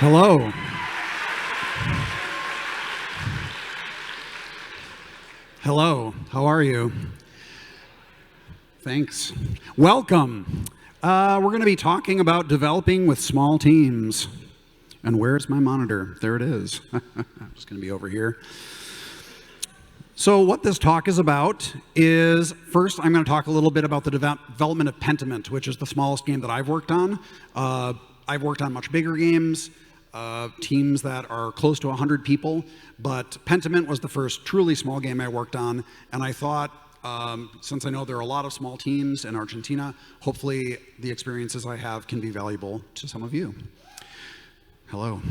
Hello. Hello, how are you? Thanks. Welcome. We're going to be talking about developing with small teams. And where's my monitor? There it is. I'm just going to be over here. So what this talk is about is, first, I'm going to talk a little bit about the development of Pentiment, which is the smallest game that I've worked on. I've worked on much bigger games, teams that are close to 100 people, but Pentiment was the first truly small game I worked on, and I thought, since I know there are a lot of small teams in Argentina, hopefully the experiences I have can be valuable to some of you. Hello.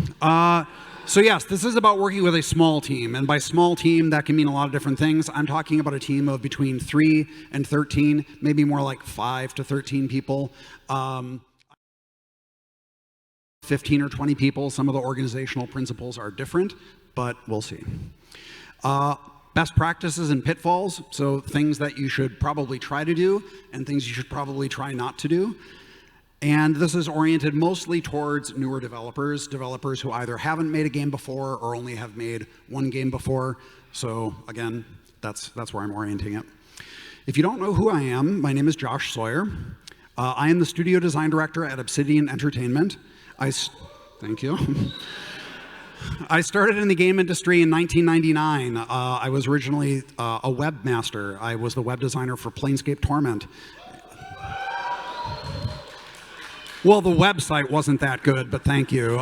So yes, this is about working with a small team, and by small team, that can mean a lot of different things. I'm talking about a team of between 3 and 13, maybe more like 5 to 13 people. 15 or 20 people. Some of the organizational principles are different, but we'll see. Best practices and pitfalls, so things that you should probably try to do and things you should probably try not to do. And this is oriented mostly towards newer developers who either haven't made a game before or only have made one game before. So again, that's where I'm orienting it. If you don't know who I am, my name is Josh Sawyer. I am the studio design director at Obsidian Entertainment. Thank you. I started in the game industry in 1999. I was originally a webmaster. I was the web designer for Planescape Torment. Well, the website wasn't that good, but thank you.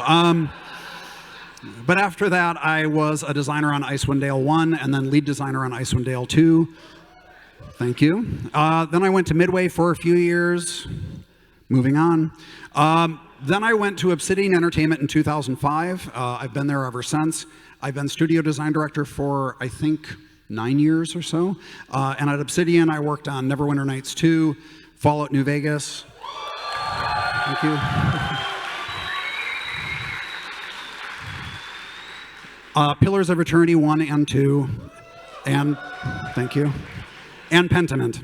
But after that, I was a designer on Icewind Dale 1 and then lead designer on Icewind Dale 2. Thank you. Then I went to Midway for a few years. Moving on. Then I went to Obsidian Entertainment in 2005. I've been there ever since. I've been studio design director for, I think, 9 years or so. And at Obsidian, I worked on Neverwinter Nights 2, Fallout New Vegas. Thank you. Pillars of Eternity 1 and 2. And, thank you. And Pentiment.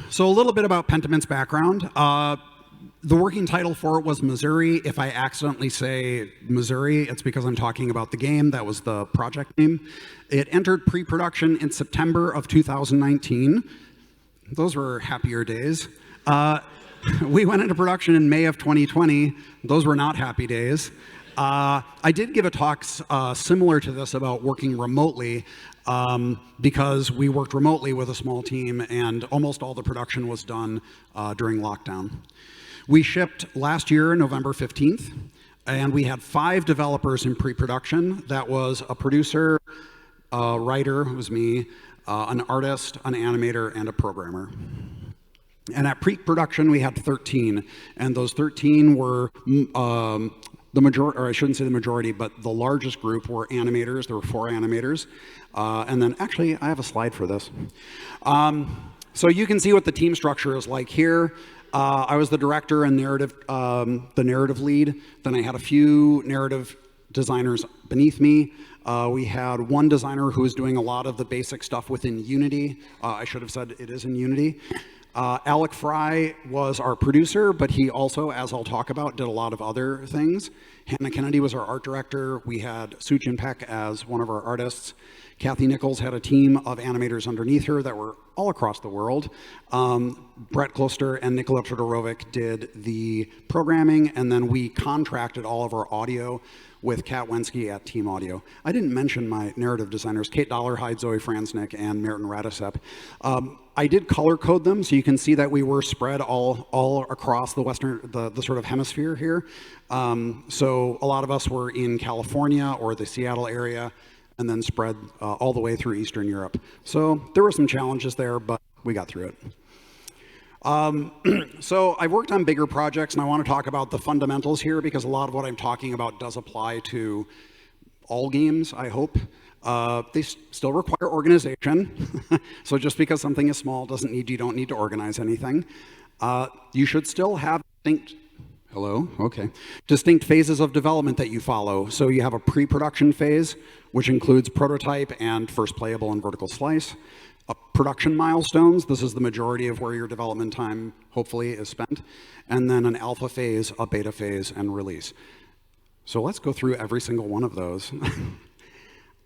So a little bit about Pentiment's background. The working title for it was Missouri. If I accidentally say Missouri, it's because I'm talking about the game. That was the project name. It entered pre-production in September of 2019. Those were happier days. We went into production in May of 2020. Those were not happy days. I did give a talk similar to this about working remotely because we worked remotely with a small team and almost all the production was done during lockdown. We shipped last year, November 15th, and we had 5 developers in pre-production. That was a producer, a writer, who was me, an artist, an animator, and a programmer. And at pre-production, we had 13, and those 13 were the majority, or I shouldn't say the majority, but the largest group were animators. There were 4 animators. And then, actually, I have a slide for this. So you can see what the team structure is like here. I was the director and the narrative lead. Then I had a few narrative designers beneath me. We had one designer who was doing a lot of the basic stuff within Unity. I should have said it is in Unity. Alec Fry was our producer, but he also, as I'll talk about, did a lot of other things. Hannah Kennedy was our art director. We had Sue Jinpek as one of our artists. Kathy Nichols had a team of animators underneath her that were all across the world. Brett Kloster and Nikola Todorovic did the programming, and then we contracted all of our audio with Kat Wensky at Team Audio. I didn't mention my narrative designers, Kate Dollarhide, Zoe Franznik, and Merton Radisep. I did color code them, so you can see that we were spread all across the the sort of hemisphere here. So a lot of us were in California or the Seattle area, and then spread all the way through Eastern Europe. So there were some challenges there, but we got through it. So I've worked on bigger projects, and I want to talk about the fundamentals here because a lot of what I'm talking about does apply to all games, I hope. They still require organization. So just because something is small doesn't mean you don't need to organize anything. You should still have distinct phases of development that you follow. So you have a pre-production phase, which includes prototype and first playable and vertical slice. A production milestones. This is the majority of where your development time, hopefully, is spent. And then an alpha phase, a beta phase, and release. So let's go through every single one of those.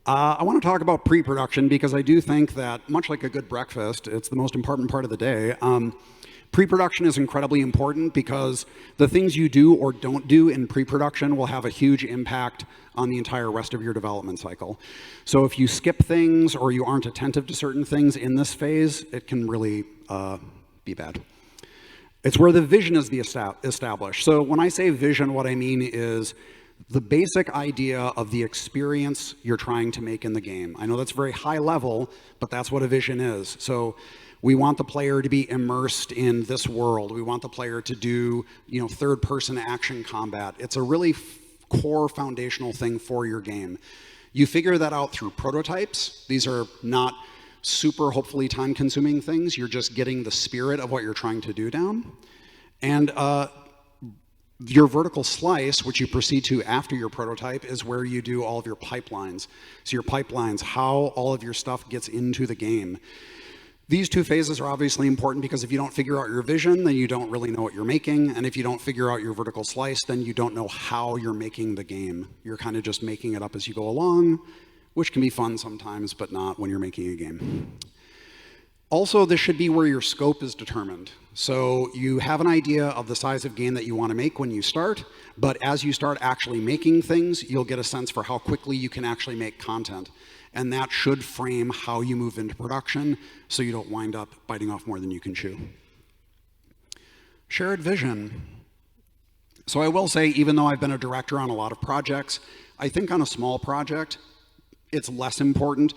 I want to talk about pre-production because I do think that, much like a good breakfast, it's the most important part of the day. Pre-production is incredibly important because the things you do or don't do in pre-production will have a huge impact on the entire rest of your development cycle. So if you skip things or you aren't attentive to certain things in this phase, it can really be bad. It's where the vision is established. So when I say vision, what I mean is the basic idea of the experience you're trying to make in the game. I know that's very high level, but that's what a vision is. So we want the player to be immersed in this world. We want the player to do, third-person action combat. It's a really core foundational thing for your game. You figure that out through prototypes. These are not super, hopefully, time-consuming things. You're just getting the spirit of what you're trying to do down. And your vertical slice, which you proceed to after your prototype, is where you do all of your pipelines. So your pipelines, how all of your stuff gets into the game. These two phases are obviously important because if you don't figure out your vision, then you don't really know what you're making. And if you don't figure out your vertical slice, then you don't know how you're making the game. You're kind of just making it up as you go along, which can be fun sometimes, but not when you're making a game. Also, this should be where your scope is determined. So you have an idea of the size of game that you want to make when you start, but as you start actually making things, you'll get a sense for how quickly you can actually make content. And that should frame how you move into production so you don't wind up biting off more than you can chew. Shared vision. So I will say, even though I've been a director on a lot of projects, I think on a small project, it's less important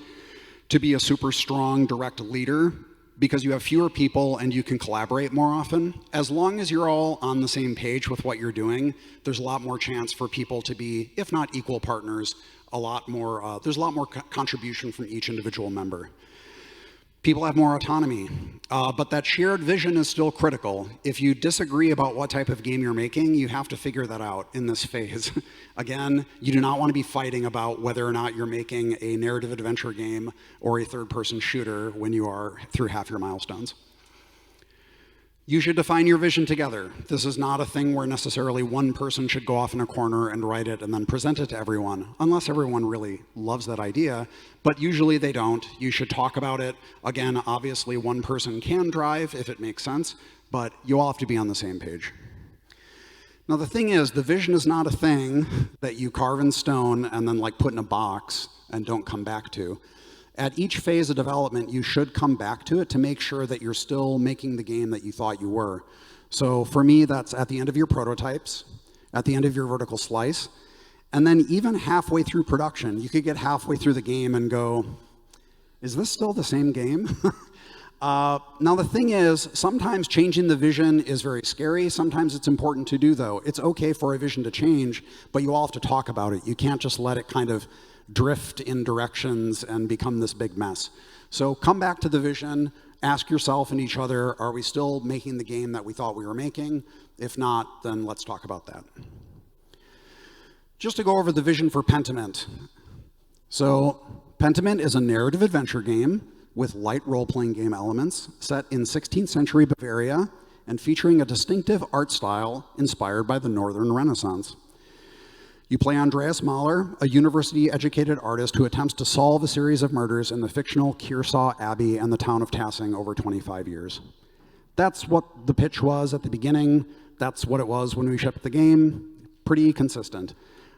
to be a super strong direct leader because you have fewer people and you can collaborate more often. As long as you're all on the same page with what you're doing, there's a lot more chance for people to be, if not equal partners, there's a lot more contribution from each individual member. People have more autonomy, but that shared vision is still critical. If you disagree about what type of game you're making, you have to figure that out in this phase. Again, you do not want to be fighting about whether or not you're making a narrative adventure game or a third-person shooter when you are through half your milestones. You should define your vision together. This is not a thing where necessarily one person should go off in a corner and write it and then present it to everyone, unless everyone really loves that idea, but usually they don't. You should talk about it. Again, obviously one person can drive if it makes sense, but you all have to be on the same page. Now the thing is, the vision is not a thing that you carve in stone and then put in a box and don't come back to. At each phase of development, you should come back to it to make sure that you're still making the game that you thought you were. So for me, that's at the end of your prototypes, at the end of your vertical slice, and then even halfway through production. You could get halfway through the game and go, is this still the same game? Now the thing is, sometimes changing the vision is very scary. Sometimes it's important to do, though. It's okay for a vision to change, but you all have to talk about it. You can't just let it kind of drift in directions and become this big mess. So come back to the vision, ask yourself and each other, are we still making the game that we thought we were making? If not, then let's talk about that. Just to go over the vision for Pentiment. So Pentiment is a narrative adventure game with light role-playing game elements set in 16th century Bavaria and featuring a distinctive art style inspired by the Northern Renaissance. You play Andreas Mahler, a university-educated artist who attempts to solve a series of murders in the fictional Kearsarge Abbey and the town of Tassing over 25 years. That's what the pitch was at the beginning. That's what it was when we shipped the game. Pretty consistent.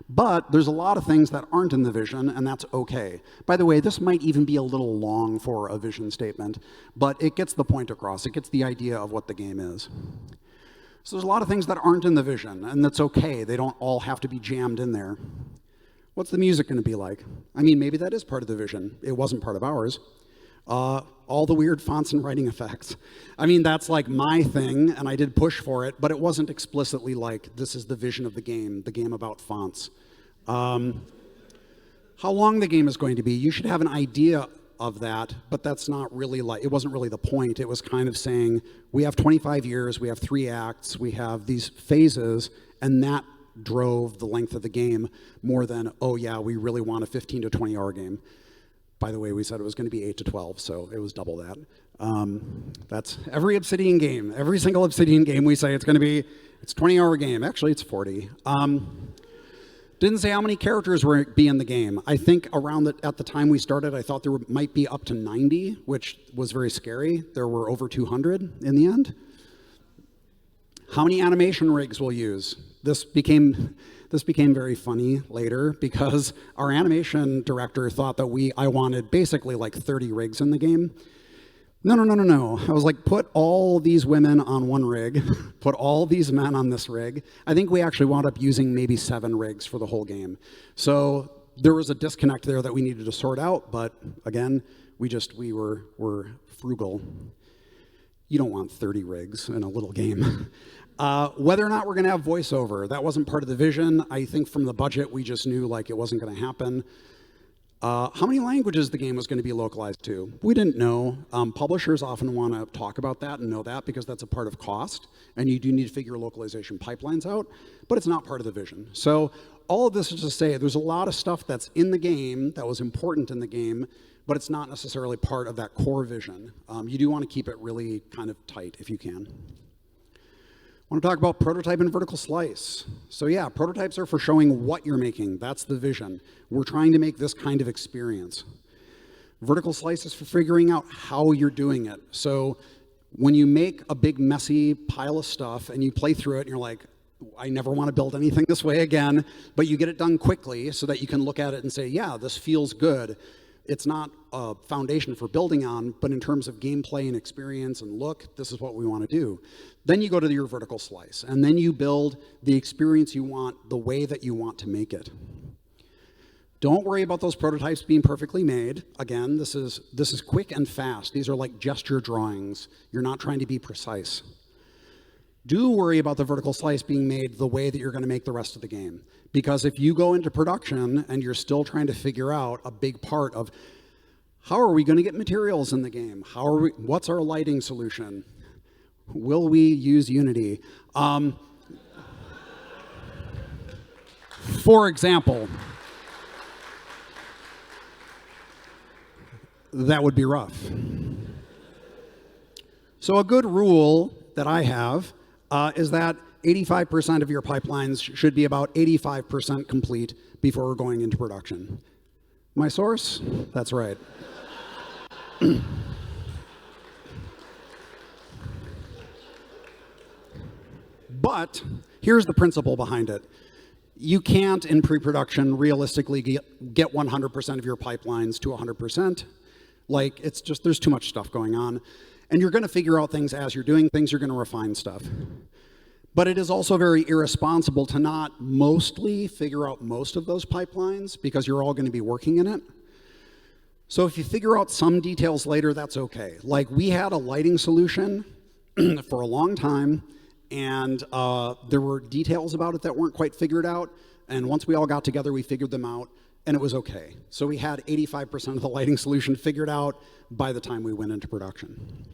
But there's a lot of things that aren't in the vision, and that's okay. By the way, this might even be a little long for a vision statement, but it gets the point across. It gets the idea of what the game is. So there's a lot of things that aren't in the vision, and that's okay. They don't all have to be jammed in there. What's the music going to be like? I mean, maybe that is part of the vision. It wasn't part of ours. All the weird fonts and writing effects. I mean, that's my thing, and I did push for it, but it wasn't explicitly this is the vision of the game about fonts. How long the game is going to be, you should have an idea of that, but that's not really it wasn't really the point. It was kind of saying, we have 25 years, we have 3 acts, we have these phases, and that drove the length of the game more than, oh yeah, we really want a 15 to 20 hour game. by the way, we said it was going to be 8 to 12, so it was double that. That's every Obsidian game. Every single Obsidian game we say it's going to be, it's a 20-hour game. Actually, it's 40. Didn't say how many characters were be in the game. I think at the time we started, I thought there might be up to 90, which was very scary. There were over 200 in the end. How many animation rigs we'll use? This became very funny later because our animation director thought that I wanted basically like 30 rigs in the game. No. I was like, put all these women on one rig, put all these men on this rig. I think we actually wound up using maybe 7 rigs for the whole game. So there was a disconnect there that we needed to sort out, but again, we were frugal. You don't want 30 rigs in a little game. Whether or not we're going to have voiceover, that wasn't part of the vision. I think from the budget, we just knew like it wasn't going to happen. How many languages the game was going to be localized to? We didn't know. Publishers often want to talk about that and know that because that's a part of cost, and you do need to figure localization pipelines out, but it's not part of the vision. So all of this is to say there's a lot of stuff that's in the game that was important in the game, but it's not necessarily part of that core vision. You do want to keep it really kind of tight if you can. I want to talk about prototype and vertical slice. So yeah, prototypes are for showing what you're making. That's the vision. We're trying to make this kind of experience. Vertical slice is for figuring out how you're doing it. So when you make a big messy pile of stuff and you play through it and you're like, I never want to build anything this way again, but you get it done quickly so that you can look at it and say, yeah, this feels good. It's not a foundation for building on, but in terms of gameplay and experience and look, this is what we want to do. Then you go to your vertical slice, and then you build the experience you want the way that you want to make it. Don't worry about those prototypes being perfectly made. Again, this is quick and fast. These are like gesture drawings. You're not trying to be precise. Do worry about the vertical slice being made the way that you're going to make the rest of the game. Because if you go into production and you're still trying to figure out a big part of how are we going to get materials in the game? What's our lighting solution? Will we use Unity? For example, that would be rough. So a good rule that I have is that 85% of your pipelines should be about 85% complete before we're going into production. My source? That's right. But here's the principle behind it. You can't, in pre-production, realistically get 100% of your pipelines to 100%. Like, it's just, there's too much stuff going on. And you're going to figure out things as you're doing things, you're going to refine stuff. But it is also very irresponsible to not mostly figure out most of those pipelines because you're all going to be working in it. So if you figure out some details later, that's okay. Like we had a lighting solution for a long time, and there were details about it that weren't quite figured out. And once we all got together, we figured them out, and it was okay. So we had 85% of the lighting solution figured out by the time we went into production.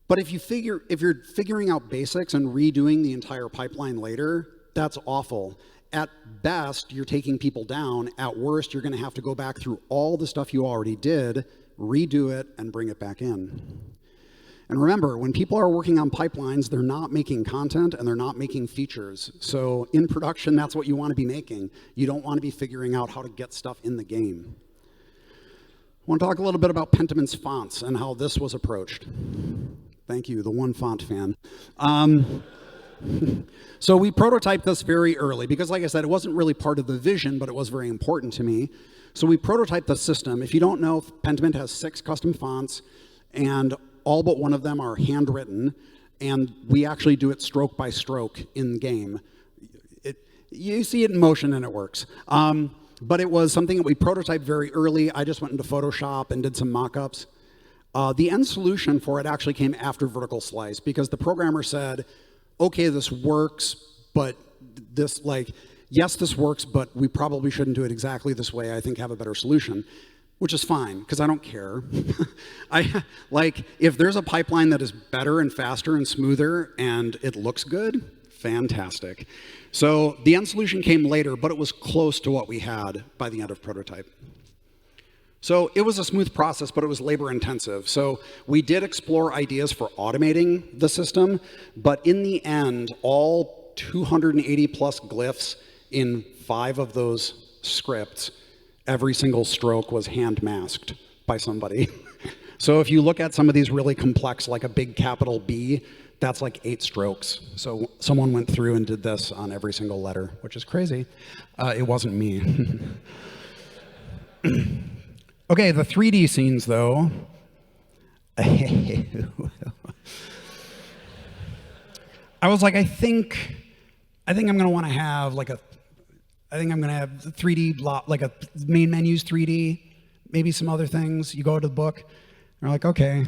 But if you're figuring out basics and redoing the entire pipeline later, that's awful. At best, you're taking people down. At worst, you're going to have to go back through all the stuff you already did, redo it, and bring it back in. And remember, when people are working on pipelines, they're not making content and they're not making features. So in production, that's what you want to be making. You don't want to be figuring out how to get stuff in the game. I want to talk a little bit about Pentiment's fonts and how this was approached. Thank you, the one font fan. So we prototyped this very early because, like I said, it wasn't really part of the vision, but it was very important to me. So we prototyped the system. If you don't know, Pentiment has 6 custom fonts, and all but one of them are handwritten, and we actually do it stroke by stroke in game. You see it in motion, and it works. But it was something that we prototyped very early. I just went into Photoshop and did some mock-ups. The end solution for it actually came after vertical slice because the programmer said, okay, this works, but this, like, yes, this works, but we probably shouldn't do it exactly this way. I think have a better solution, which is fine because I don't care. If there's a pipeline that is better and faster and smoother and it looks good, fantastic. So the end solution came later, but it was close to what we had by the end of prototype. So it was a smooth process, but it was labor intensive. So we did explore ideas for automating the system, but in the end, all 280 plus glyphs in 5 of those scripts, every single stroke was hand masked by somebody. So if you look at some of these really complex, like a big capital B, that's like 8 strokes. So someone went through and did this on every single letter, which is crazy. It wasn't me. Okay, the 3D scenes, though. I was like, I think I'm going to want to have like I think I'm going to have 3D, like a main menu's 3D, maybe some other things. You go to the book, and you're like, okay.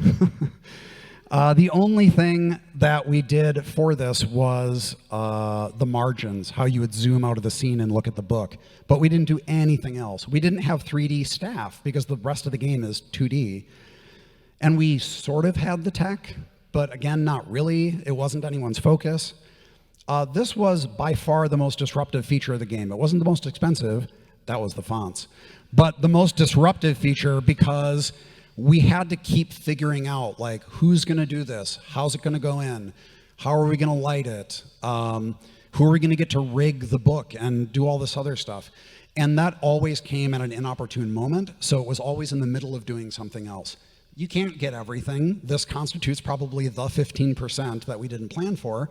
The only thing that we did for this was the margins, how you would zoom out of the scene and look at the book. But we didn't do anything else. We didn't have 3D staff because the rest of the game is 2D. And we sort of had the tech, but again, not really. It wasn't anyone's focus. This was by far the most disruptive feature of the game. It wasn't the most expensive. That was the fonts. But the most disruptive feature because we had to keep figuring out, like, who's going to do this? How's it going to go in? How are we going to light it? Who are we going to get to rig the book and do all this other stuff? And that always came at an inopportune moment, so it was always in the middle of doing something else. You can't get everything. This constitutes probably the 15% that we didn't plan for.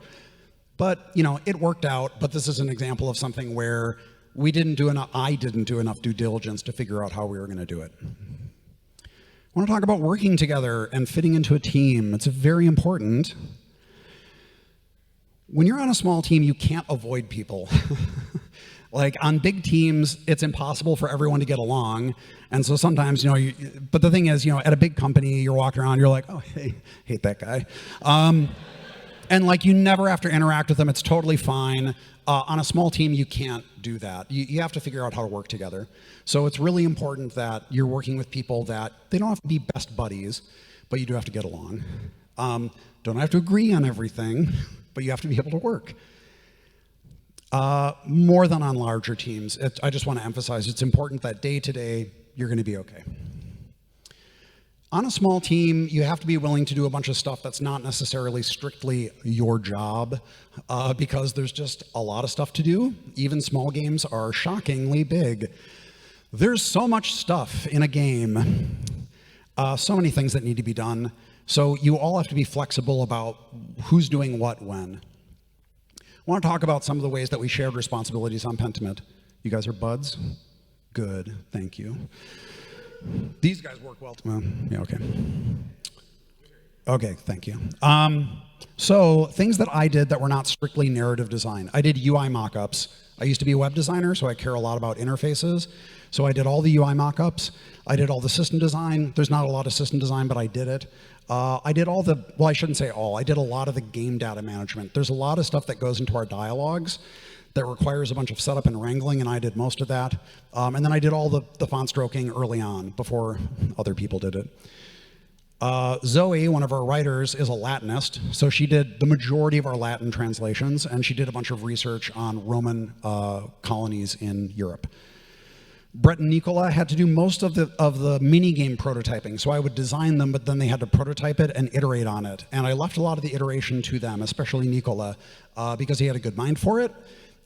But, you know, it worked out. But this is an example of something where I didn't do enough due diligence to figure out how we were going to do it. I want to talk about working together and fitting into a team. It's very important. When you're on a small team, you can't avoid people. Like on big teams, it's impossible for everyone to get along. And so sometimes, you know, but the thing is, you know, at a big company, you're walking around, you're like, oh, hey, hate that guy. And like you never have to interact with them. It's totally fine. On a small team, you can't do that. You have to figure out how to work together. So it's really important that you're working with people that they don't have to be best buddies, but you do have to get along. Don't have to agree on everything, but you have to be able to work. More than on larger teams. I just want to emphasize it's important that day to day, you're going to be okay. On a small team, you have to be willing to do a bunch of stuff that's not necessarily strictly your job, because there's just a lot of stuff to do. Even small games are shockingly big. There's so much stuff in a game, so many things that need to be done. So you all have to be flexible about who's doing what when. I want to talk about some of the ways that we shared responsibilities on Pentiment. You guys are buds? Good, thank you. These guys work well. Yeah, okay. Okay, thank you. So things that I did that were not strictly narrative design. I did UI mockups. I used to be a web designer, so I care a lot about interfaces. So I did all the UI mockups. I did all the system design. There's not a lot of system design, but I did it. I did all the, well, I shouldn't say all. I did a lot of the game data management. There's a lot of stuff that goes into our dialogues that requires a bunch of setup and wrangling, and I did most of that. And then I did all the font stroking early on before other people did it. Zoe, one of our writers, is a Latinist, so she did the majority of our Latin translations, and she did a bunch of research on Roman colonies in Europe. Brett and Nicola had to do most of the mini-game prototyping, so I would design them, but then they had to prototype it and iterate on it. And I left a lot of the iteration to them, especially Nicola, because he had a good mind for it.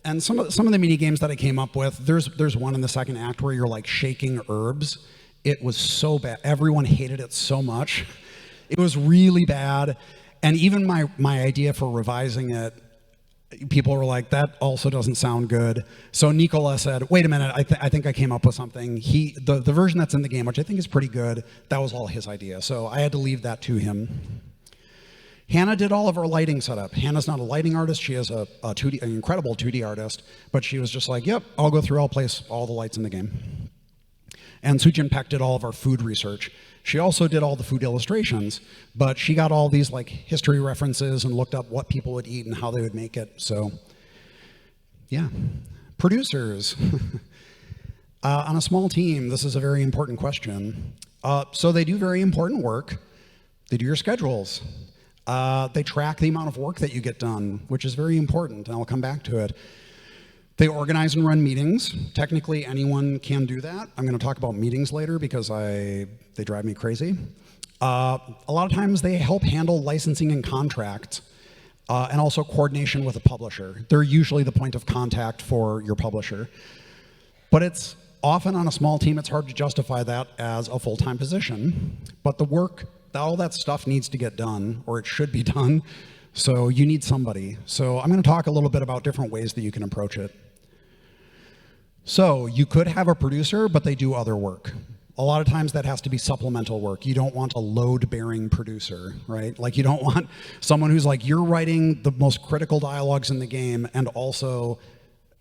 And some of the mini games that I came up with, there's one in the second act where you're like shaking herbs. It was so bad. Everyone hated it so much. It was really bad. And even my idea for revising it, people were like, that also doesn't sound good. So Nicola said, wait a minute, I think I came up with something. The version that's in the game, which I think is pretty good, that was all his idea. So I had to leave that to him. Hannah did all of our lighting setup. Hannah's not a lighting artist. She is an incredible 2D artist, but she was just like, yep, I'll go through, I'll place all the lights in the game. And Sujin Peck did all of our food research. She also did all the food illustrations, but she got all these like history references and looked up what people would eat and how they would make it. So, yeah. Producers. On a small team, this is a very important question. So they do very important work. They do your schedules. They track the amount of work that you get done, which is very important, and I'll come back to it. They organize and run meetings. Technically, anyone can do that. I'm going to talk about meetings later because they drive me crazy. A lot of times they help handle licensing and contracts, and also coordination with a publisher. They're usually the point of contact for your publisher. But it's often on a small team, it's hard to justify that as a full-time position. But the work, all that stuff needs to get done, or it should be done. So you need somebody. So I'm going to talk a little bit about different ways that you can approach it. So you could have a producer, but they do other work. A lot of times that has to be supplemental work. You don't want a load-bearing producer, right? Like you don't want someone who's like, you're writing the most critical dialogues in the game, and also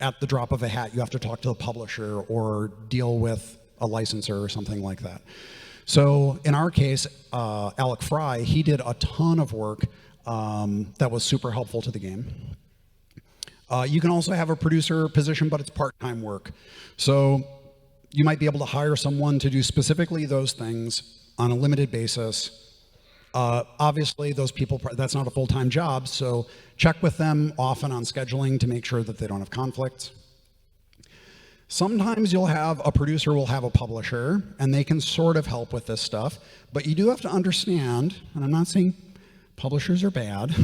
at the drop of a hat, you have to talk to the publisher or deal with a licensor or something like that. So in our case, Alec Fry, he did a ton of work that was super helpful to the game. You can also have a producer position, but it's part-time work. So you might be able to hire someone to do specifically those things on a limited basis. Obviously, those people, that's not a full-time job, so check with them often on scheduling to make sure that they don't have conflicts. Sometimes you'll have a producer will have a publisher, and they can sort of help with this stuff, but you do have to understand, and I'm not saying publishers are bad,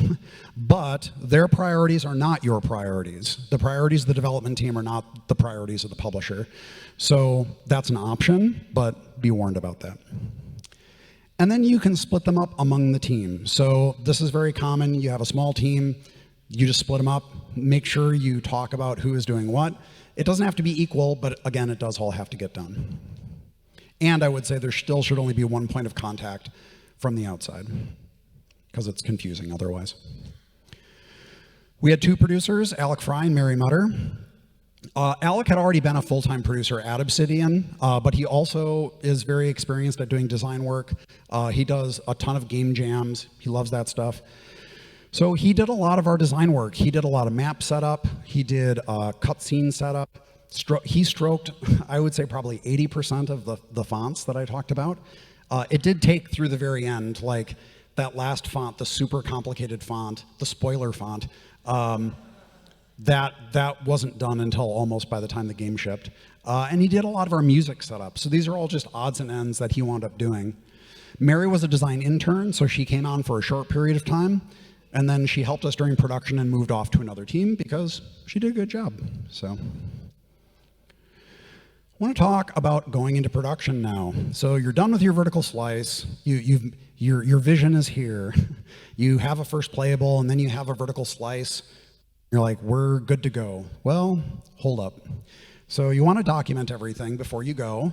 but their priorities are not your priorities. The priorities of the development team are not the priorities of the publisher. So that's an option, but be warned about that. And then you can split them up among the team. So this is very common. You have a small team, you just split them up, make sure you talk about who is doing what. It doesn't have to be equal, but again, it does all have to get done. And I would say there still should only be one point of contact from the outside, because it's confusing otherwise. We had two producers, Alec Fry and Mary Mutter. Alec had already been a full-time producer at Obsidian, but he also is very experienced at doing design work. He does a ton of game jams. He loves that stuff. So he did a lot of our design work. He did a lot of map setup. He did cutscene setup. He stroked, I would say, probably 80% of the fonts that I talked about. It did take through the very end, like that last font, the super complicated font, the spoiler font, that wasn't done until almost by the time the game shipped. And he did a lot of our music setup. So these are all just odds and ends that he wound up doing. Mary was a design intern, so she came on for a short period of time, and then she helped us during production and moved off to another team because she did a good job. So I want to talk about going into production now. So you're done with your vertical slice. Your vision is here. You have a first playable, and then you have a vertical slice. You're like, we're good to go. Well, hold up. So you want to document everything before you go.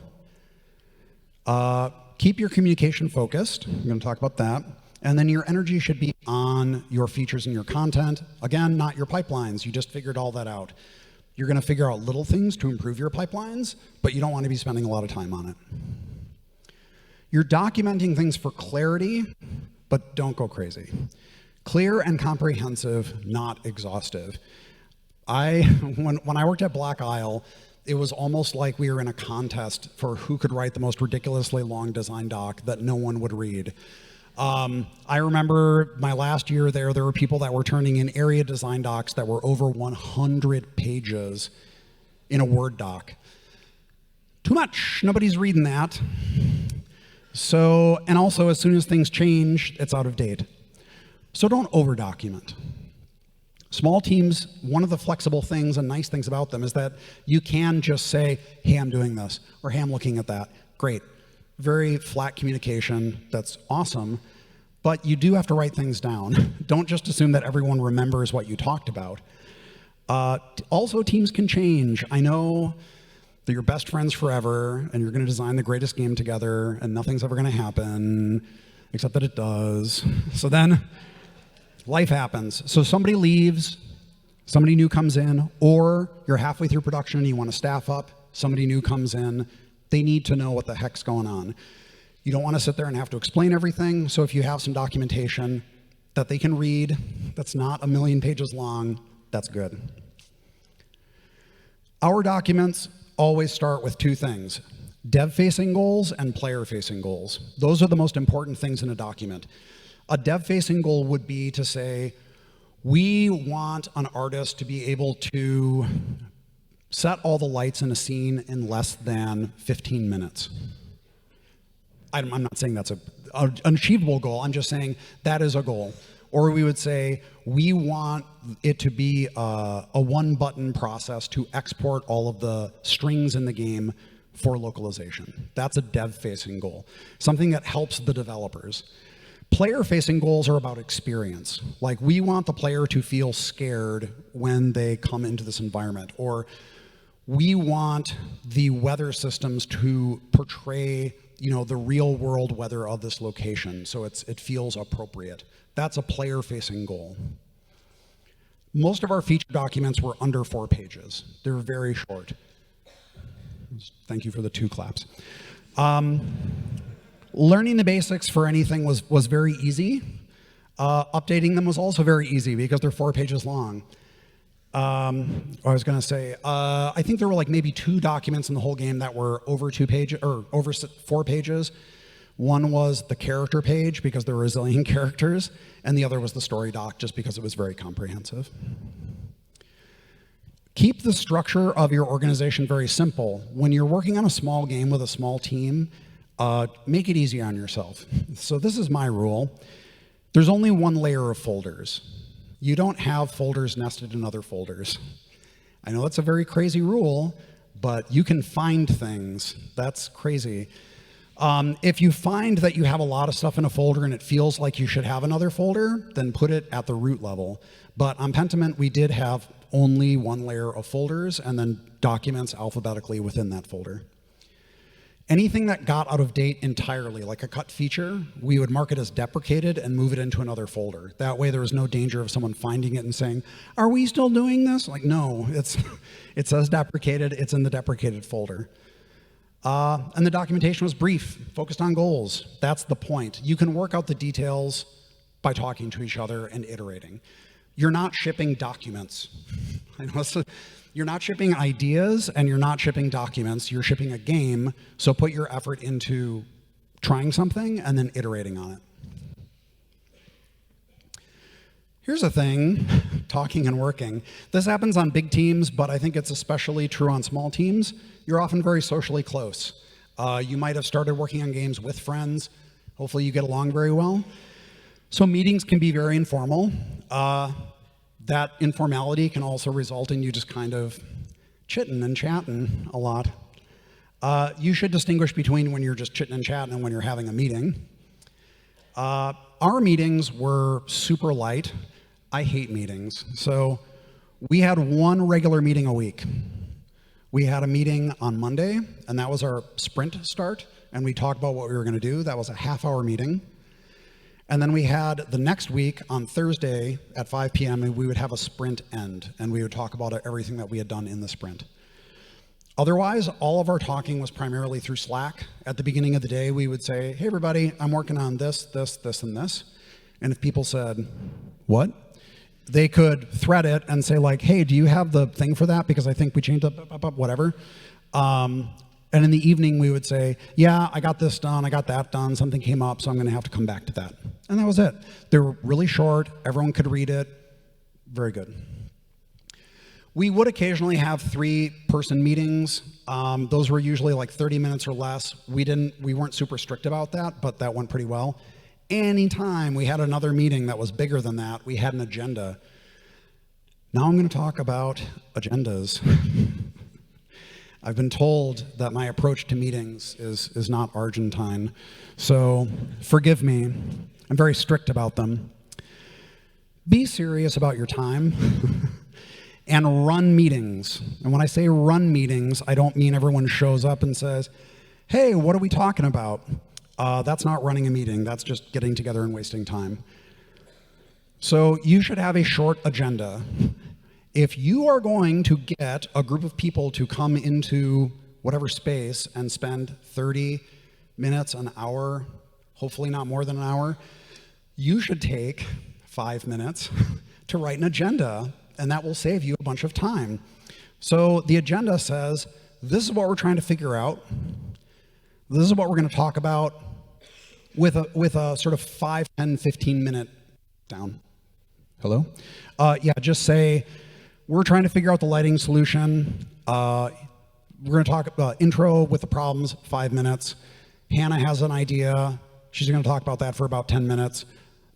Keep your communication focused. I'm going to talk about that. And then your energy should be on your features and your content. Again, not your pipelines. You just figured all that out. You're going to figure out little things to improve your pipelines, but you don't want to be spending a lot of time on it. You're documenting things for clarity, but don't go crazy. Clear and comprehensive, not exhaustive. When I worked at Black Isle, it was almost like we were in a contest for who could write the most ridiculously long design doc that no one would read. I remember my last year there were people that were turning in area design docs that were over 100 pages in a Word doc. Too much. Nobody's reading that. So, and also, as soon as things change, it's out of date. So don't over-document. Small teams, one of the flexible things and nice things about them is that you can just say, hey, I'm doing this, or hey, I'm looking at that. Great. Very flat communication. That's awesome. But you do have to write things down. Don't just assume that everyone remembers what you talked about. Also, teams can change. I know that you're best friends forever, and you're going to design the greatest game together, and nothing's ever going to happen, except that it does. So then, life happens. So somebody leaves, somebody new comes in, or you're halfway through production and you want to staff up, somebody new comes in, they need to know what the heck's going on. You don't want to sit there and have to explain everything, so if you have some documentation that they can read, that's not a million pages long, that's good. Our documents always start with two things: dev-facing goals and player-facing goals. Those are the most important things in a document. A dev-facing goal would be to say, we want an artist to be able to Set all the lights in a scene in less than 15 minutes. I'm not saying that's an achievable goal. I'm just saying that is a goal. Or we would say, we want it to be a one-button process to export all of the strings in the game for localization. That's a dev-facing goal, something that helps the developers. Player-facing goals are about experience. Like, we want the player to feel scared when they come into this environment, or we want the weather systems to portray, the real-world weather of this location, so it feels appropriate. That's a player-facing goal. Most of our feature documents were under 4 pages. They're very short. Thank you for the 2 claps. Learning the basics for anything was very easy. Updating them was also very easy because they're 4 pages long. I was going to say, I think there were like maybe 2 documents in the whole game that were over 2 pages or over 4 pages. One was the character page because there were a zillion characters, and the other was the story doc just because it was very comprehensive. Keep the structure of your organization very simple. When you're working on a small game with a small team, make it easy on yourself. So this is my rule. There's only 1 layer of folders. You don't have folders nested in other folders. I know that's a very crazy rule, but you can find things. That's crazy. If you find that you have a lot of stuff in a folder and it feels like you should have another folder, then put it at the root level. But on Pentiment, we did have only 1 layer of folders and then documents alphabetically within that folder. Anything that got out of date entirely, like a cut feature, we would mark it as deprecated and move it into another folder. That way there was no danger of someone finding it and saying, are we still doing this? Like, no, it says deprecated, it's in the deprecated folder. And the documentation was brief, focused on goals. That's the point. You can work out the details by talking to each other and iterating. You're not shipping documents. I know you're not shipping ideas and you're not shipping documents. You're shipping a game, so put your effort into trying something and then iterating on it. Here's a thing, talking and working. This happens on big teams, but I think it's especially true on small teams. You're often very socially close. You might have started working on games with friends. Hopefully you get along very well. So meetings can be very informal. That informality can also result in you just kind of chitting and chatting a lot. You should distinguish between when you're just chitting and chatting and when you're having a meeting. Our meetings were super light. I hate meetings. So we had 1 regular meeting a week. We had a meeting on Monday, and that was our sprint start, and we talked about what we were going to do. That was a half-hour meeting. And then we had the next week on Thursday at 5 p.m., and we would have a sprint end, and we would talk about everything that we had done in the sprint. Otherwise, all of our talking was primarily through Slack. At the beginning of the day, we would say, hey, everybody, I'm working on this, this, this, and this. And if people said, what? They could thread it and say, like, hey, do you have the thing for that? Because I think we changed up, whatever. And in the evening, we would say, yeah, I got this done, I got that done, something came up, so I'm going to have to come back to that. And that was it. They were really short, everyone could read it, very good. We would occasionally have 3-person meetings. Those were usually like 30 minutes or less. We weren't super strict about that, but that went pretty well. Anytime we had another meeting that was bigger than that, we had an agenda. Now I'm going to talk about agendas. I've been told that my approach to meetings is not Argentine, so forgive me. I'm very strict about them. Be serious about your time and run meetings. And when I say run meetings, I don't mean everyone shows up and says, hey, what are we talking about? That's not running a meeting. That's just getting together and wasting time. So you should have a short agenda. If you are going to get a group of people to come into whatever space and spend 30 minutes, an hour, hopefully not more than an hour, you should take 5 minutes to write an agenda, and that will save you a bunch of time. So the agenda says, this is what we're trying to figure out. This is what we're going to talk about with a sort of 5, 10, 15 minute down. Hello? Yeah, just say, we're trying to figure out the lighting solution. We're going to talk about intro with the problems, 5 minutes. Hannah has an idea. She's going to talk about that for about 10 minutes.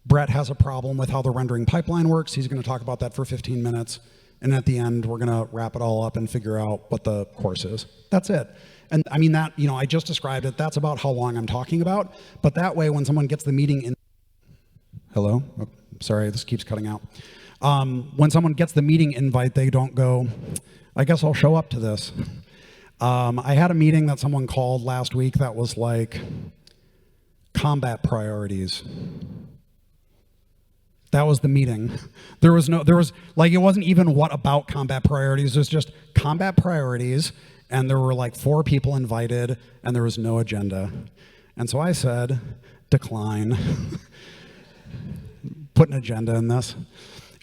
Brett has a problem with how the rendering pipeline works. He's going to talk about that for 15 minutes. And at the end, we're going to wrap it all up and figure out what the course is. That's it. And I mean that, I just described it. That's about how long I'm talking about. But that way, when someone gets the meeting in... Hello? Oh, sorry, this keeps cutting out. When someone gets the meeting invite, they don't go, I guess I'll show up to this. I had a meeting that someone called last week that was like combat priorities. That was the meeting. It wasn't even what about combat priorities. It was just combat priorities, and there were like 4 people invited, and there was no agenda. And so I said, decline. Put an agenda in this.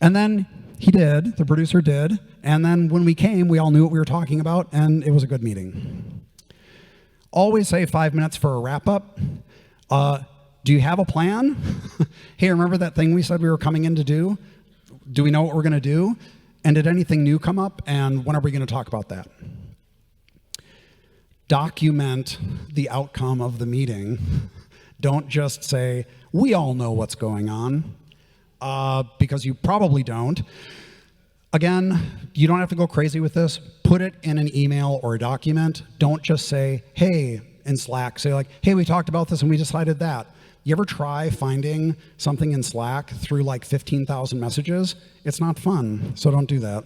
And then he did, the producer did, and then when we came, we all knew what we were talking about, and it was a good meeting. Always say 5 minutes for a wrap-up. Do you have a plan? Hey, remember that thing we said we were coming in to do? Do we know what we're going to do? And did anything new come up? And when are we going to talk about that? Document the outcome of the meeting. Don't just say, we all know what's going on, because you probably don't. Again, you don't have to go crazy with this. Put it in an email or a document. Don't just say, hey, in Slack. Say like, hey, we talked about this and we decided that. You ever try finding something in Slack through like 15,000 messages? It's not fun, so don't do that.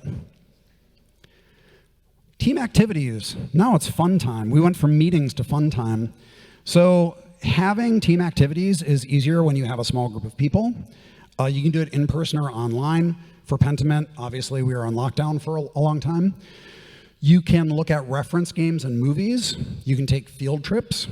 Team activities. Now it's fun time. We went from meetings to fun time. So having team activities is easier when you have a small group of people. You can do it in person or online. For Pentiment, obviously we were on lockdown for a long time. You can look at reference games and movies. You can take field trips.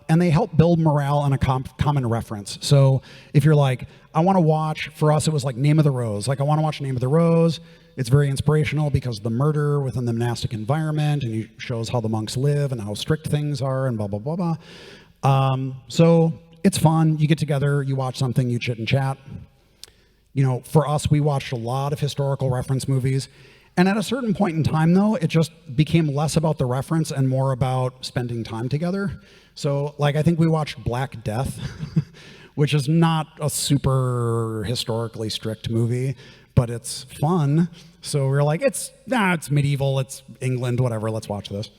And they help build morale and a common reference. So if you're like, I want to watch, for us it was like Name of the Rose. Like I want to watch Name of the Rose. It's very inspirational because of the murder within the monastic environment, and it shows how the monks live and how strict things are and blah, blah, blah, blah. So it's fun. You get together, you watch something, you chit and chat. For us, we watched a lot of historical reference movies. And at a certain point in time, though, it just became less about the reference and more about spending time together. So, I think we watched Black Death, which is not a super historically strict movie, but it's fun. So we were like, it's medieval, it's England, whatever, let's watch this.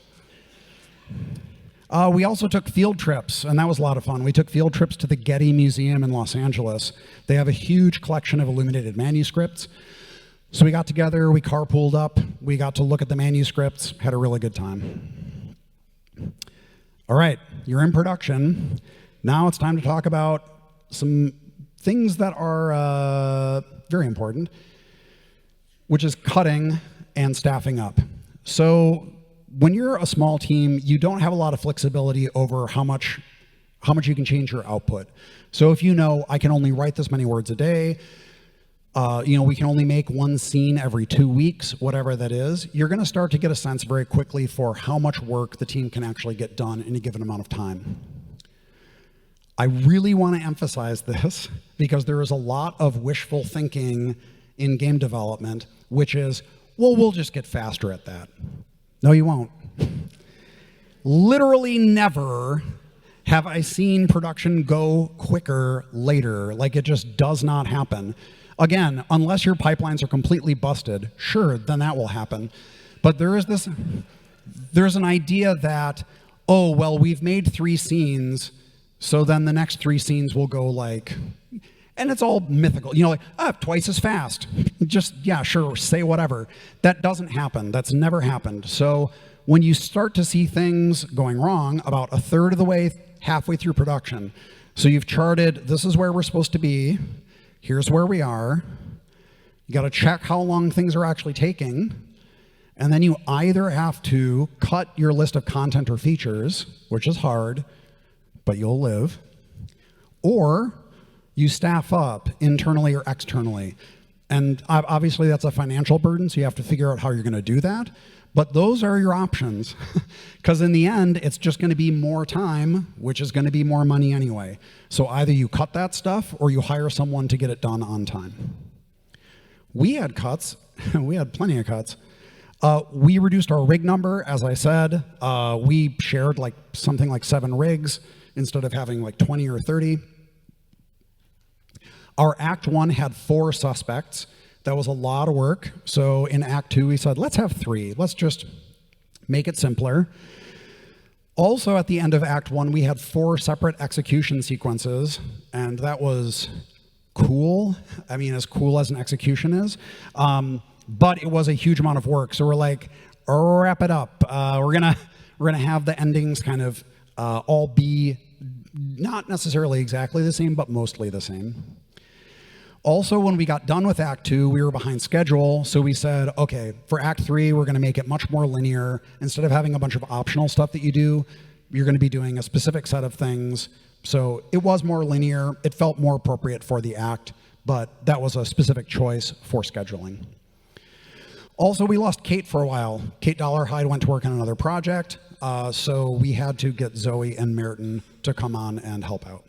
We also took field trips, and that was a lot of fun. We took field trips to the Getty Museum in Los Angeles. They have a huge collection of illuminated manuscripts. So we got together, we carpooled up, we got to look at the manuscripts, had a really good time. All right, you're in production. Now it's time to talk about some things that are very important, which is cutting and staffing up. So when you're a small team, you don't have a lot of flexibility over how much you can change your output. So if I can only write this many words a day, we can only make one scene every 2 weeks, whatever that is, you're going to start to get a sense very quickly for how much work the team can actually get done in a given amount of time. I really want to emphasize this because there is a lot of wishful thinking in game development, which is, well, we'll just get faster at that. No, you won't. Literally never have I seen production go quicker later. It just does not happen. Again, unless your pipelines are completely busted, sure, then that will happen. But there's an idea that, oh, well, we've made 3 scenes, so then the next 3 scenes will go and it's all mythical, twice as fast. Just, yeah, sure, say whatever. That doesn't happen. That's never happened. So when you start to see things going wrong about a third of the way, halfway through production, so you've charted, this is where we're supposed to be, here's where we are. You got to check how long things are actually taking. And then you either have to cut your list of content or features, which is hard, but you'll live, or you staff up internally or externally. And obviously that's a financial burden, so you have to figure out how you're going to do that. But those are your options, because in the end, it's just going to be more time, which is going to be more money anyway. So either you cut that stuff or you hire someone to get it done on time. We had cuts. We had plenty of cuts. We reduced our rig number, as I said. We shared like something like 7 rigs instead of having like 20 or 30. Our Act 1 had 4 suspects. That was a lot of work. So in Act 2, we said, let's have 3. Let's just make it simpler. Also, at the end of Act 1, we had 4 separate execution sequences, and that was cool. I mean, as cool as an execution is. But it was a huge amount of work. So we're like, wrap it up. We're gonna have the endings kind of all be not necessarily exactly the same, but mostly the same. Also, when we got done with Act 2, we were behind schedule, so we said, okay, for Act 3, we're going to make it much more linear. Instead of having a bunch of optional stuff that you do, you're going to be doing a specific set of things. So it was more linear. It felt more appropriate for the act, but that was a specific choice for scheduling. Also, we lost Kate for a while. Kate Dollarhide went to work on another project, so we had to get Zoe and Merton to come on and help out.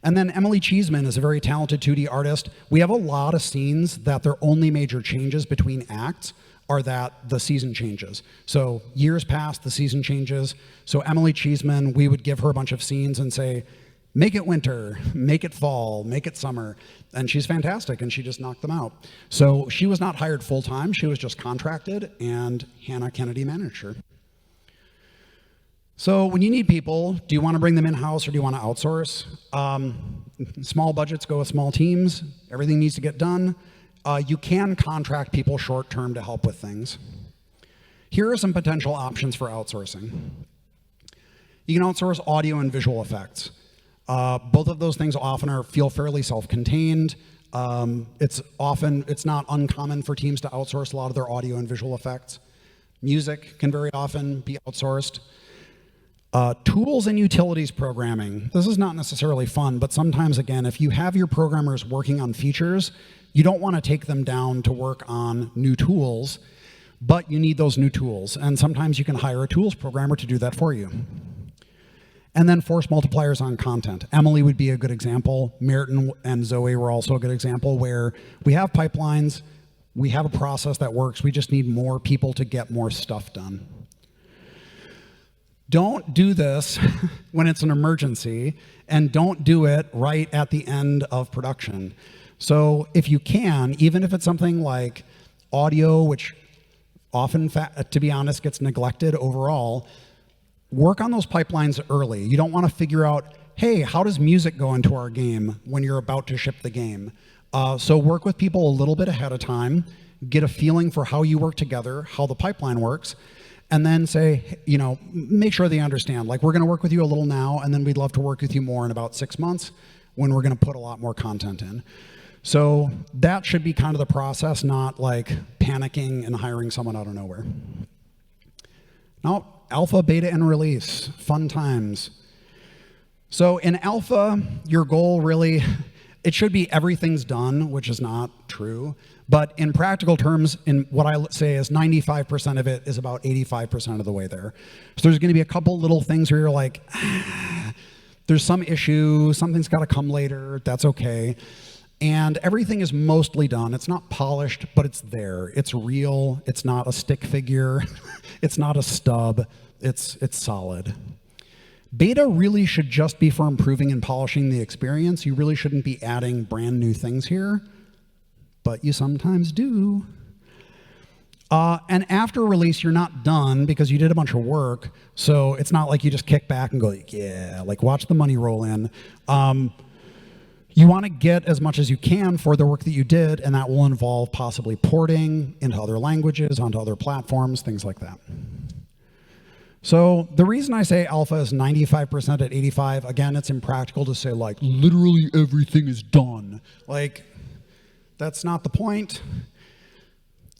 And then Emily Cheeseman is a very talented 2D artist. We have a lot of scenes that their only major changes between acts are that the season changes. So years pass, the season changes. So Emily Cheeseman, we would give her a bunch of scenes and say, make it winter, make it fall, make it summer. And she's fantastic, and she just knocked them out. So she was not hired full-time. She was just contracted, and Hannah Kennedy managed her. So when you need people, do you want to bring them in-house or do you want to outsource? Small budgets go with small teams. Everything needs to get done. You can contract people short-term to help with things. Here are some potential options for outsourcing. You can outsource audio and visual effects. Both of those things often feel fairly self-contained. It's not uncommon for teams to outsource a lot of their audio and visual effects. Music can very often be outsourced. Tools and utilities programming. This is not necessarily fun, but sometimes, again, if you have your programmers working on features, you don't want to take them down to work on new tools, but you need those new tools. And sometimes you can hire a tools programmer to do that for you. And then force multipliers on content. Emily would be a good example. Merton and Zoe were also a good example where we have pipelines, we have a process that works, we just need more people to get more stuff done. Don't do this when it's an emergency, and don't do it right at the end of production. So if you can, even if it's something like audio, which often, to be honest, gets neglected overall, work on those pipelines early. You don't want to figure out, hey, how does music go into our game when you're about to ship the game? So work with people a little bit ahead of time, get a feeling for how you work together, how the pipeline works, and then say, make sure they understand, like, we're going to work with you a little now, and then we'd love to work with you more in about 6 months when we're going to put a lot more content in. So that should be kind of the process, not like panicking and hiring someone out of nowhere. Now, alpha, beta, and release, fun times. So in alpha, your goal really, it should be everything's done, which is not true. But in practical terms, in what I say is 95% of it is about 85% of the way there. So there's going to be a couple little things where you're like, there's some issue, something's got to come later, that's okay. And everything is mostly done. It's not polished, but it's there. It's real. It's not a stick figure. It's not a stub. It's solid. Beta really should just be for improving and polishing the experience. You really shouldn't be adding brand new things here, but you sometimes do. And after release, you're not done because you did a bunch of work. So it's not like you just kick back and go, yeah, like watch the money roll in. You want to get as much as you can for the work that you did, and that will involve possibly porting into other languages, onto other platforms, things like that. So the reason I say alpha is 95% at 85, again, it's impractical to say, like, literally everything is done. Like, that's not the point.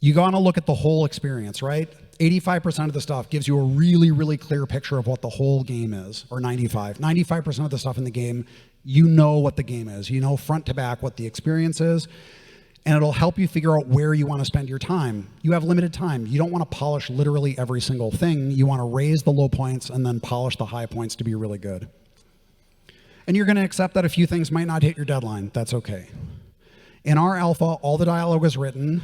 You want to look at the whole experience, right? 85% of the stuff gives you a really, really clear picture of what the whole game is, or 95. 95% of the stuff in the game, you know what the game is. You know front to back what the experience is, and it'll help you figure out where you want to spend your time. You have limited time. You don't want to polish literally every single thing. You want to raise the low points and then polish the high points to be really good. And you're going to accept that a few things might not hit your deadline. That's okay. In our alpha, all the dialogue is written.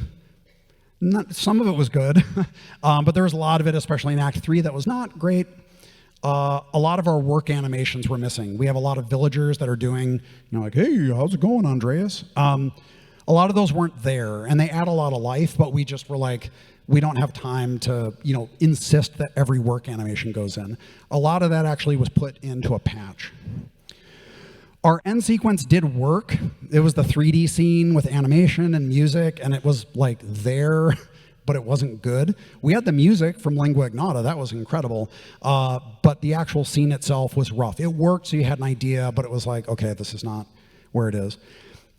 Some of it was good, but there was a lot of it, especially in Act 3, that was not great. A lot of our work animations were missing. We have a lot of villagers that are doing, like, hey, how's it going, Andreas? A lot of those weren't there, and they add a lot of life, but we just were like, we don't have time to, insist that every work animation goes in. A lot of that actually was put into a patch. Our end sequence did work. It was the 3D scene with animation and music, and it was like there, but it wasn't good. We had the music from Lingua Ignota. That was incredible. But the actual scene itself was rough. It worked, so you had an idea, but it was like, okay, this is not where it is.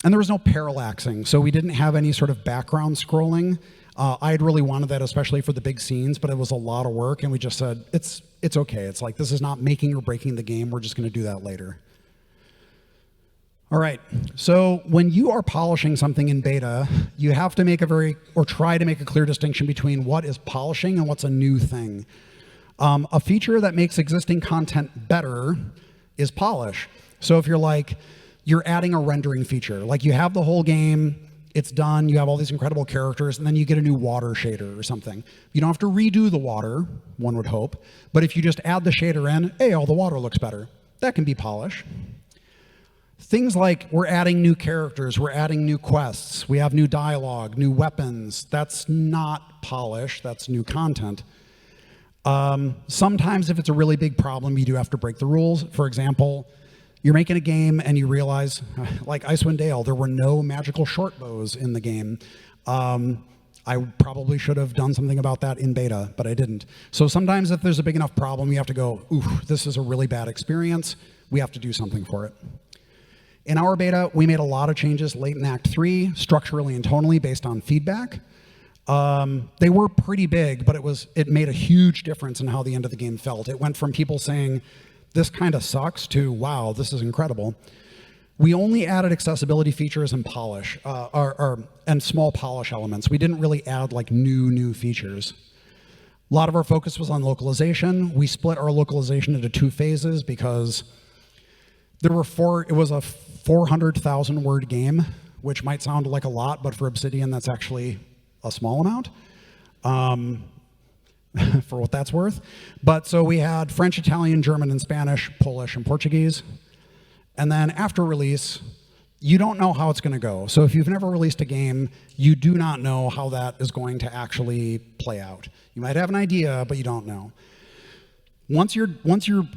And there was no parallaxing, so we didn't have any sort of background scrolling. I had really wanted that, especially for the big scenes, but it was a lot of work, and we just said, it's okay. It's like, this is not making or breaking the game. We're just going to do that later. All right, so when you are polishing something in beta, you have to try to make a clear distinction between what is polishing and what's a new thing. A feature that makes existing content better is polish. So if you're adding a rendering feature, like you have the whole game, it's done, you have all these incredible characters, and then you get a new water shader or something. You don't have to redo the water, one would hope, but if you just add the shader in, hey, all the water looks better. That can be polish. Things like we're adding new characters, we're adding new quests, we have new dialogue, new weapons. That's not polish, that's new content. Sometimes if it's a really big problem, you do have to break the rules. For example, you're making a game and you realize, like Icewind Dale, there were no magical short bows in the game. I probably should have done something about that in beta, but I didn't. So sometimes if there's a big enough problem, you have to go, ooh, this is a really bad experience. We have to do something for it. In our beta, we made a lot of changes late in Act 3, structurally and tonally, based on feedback. They were pretty big, but it made a huge difference in how the end of the game felt. It went from people saying, this kind of sucks, to, wow, this is incredible. We only added accessibility features and polish, and small polish elements. We didn't really add like new features. A lot of our focus was on localization. We split our localization into 2 phases because it was a 400,000 word game, which might sound like a lot, but for Obsidian, that's actually a small amount, for what that's worth. But so we had French, Italian, German, and Spanish, Polish, and Portuguese. And then after release, you don't know how it's going to go. So if you've never released a game, you do not know how that is going to actually play out. You might have an idea, but you don't know. Once your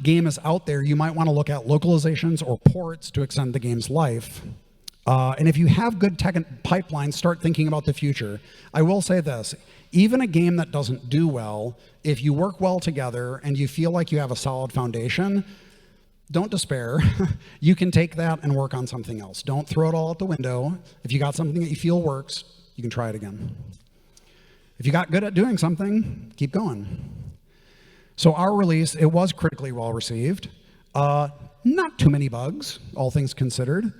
game is out there, you might want to look at localizations or ports to extend the game's life. And if you have good tech pipelines, start thinking about the future. I will say this, even a game that doesn't do well, if you work well together and you feel like you have a solid foundation, don't despair. You can take that and work on something else. Don't throw it all out the window. If you got something that you feel works, you can try it again. If you got good at doing something, keep going. So our release, it was critically well received. Not too many bugs, all things considered.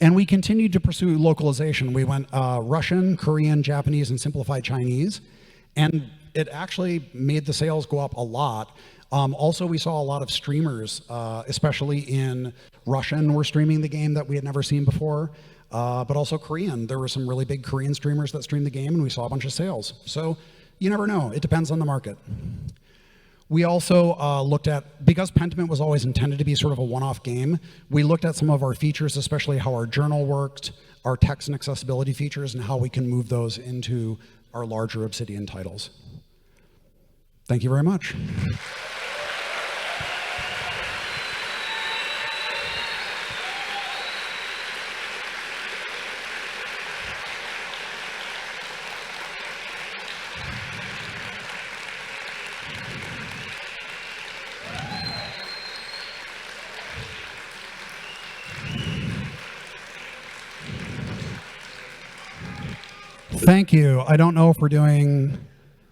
And we continued to pursue localization. We went Russian, Korean, Japanese, and simplified Chinese. And it actually made the sales go up a lot. Also, we saw a lot of streamers, especially in Russian, were streaming the game that we had never seen before. But also Korean. There were some really big Korean streamers that streamed the game, and we saw a bunch of sales. So you never know. It depends on the market. We also looked at, because Pentiment was always intended to be sort of a one-off game, we looked at some of our features, especially how our journal worked, our text and accessibility features, and how we can move those into our larger Obsidian titles. Thank you very much. Thank you. I don't know if we're doing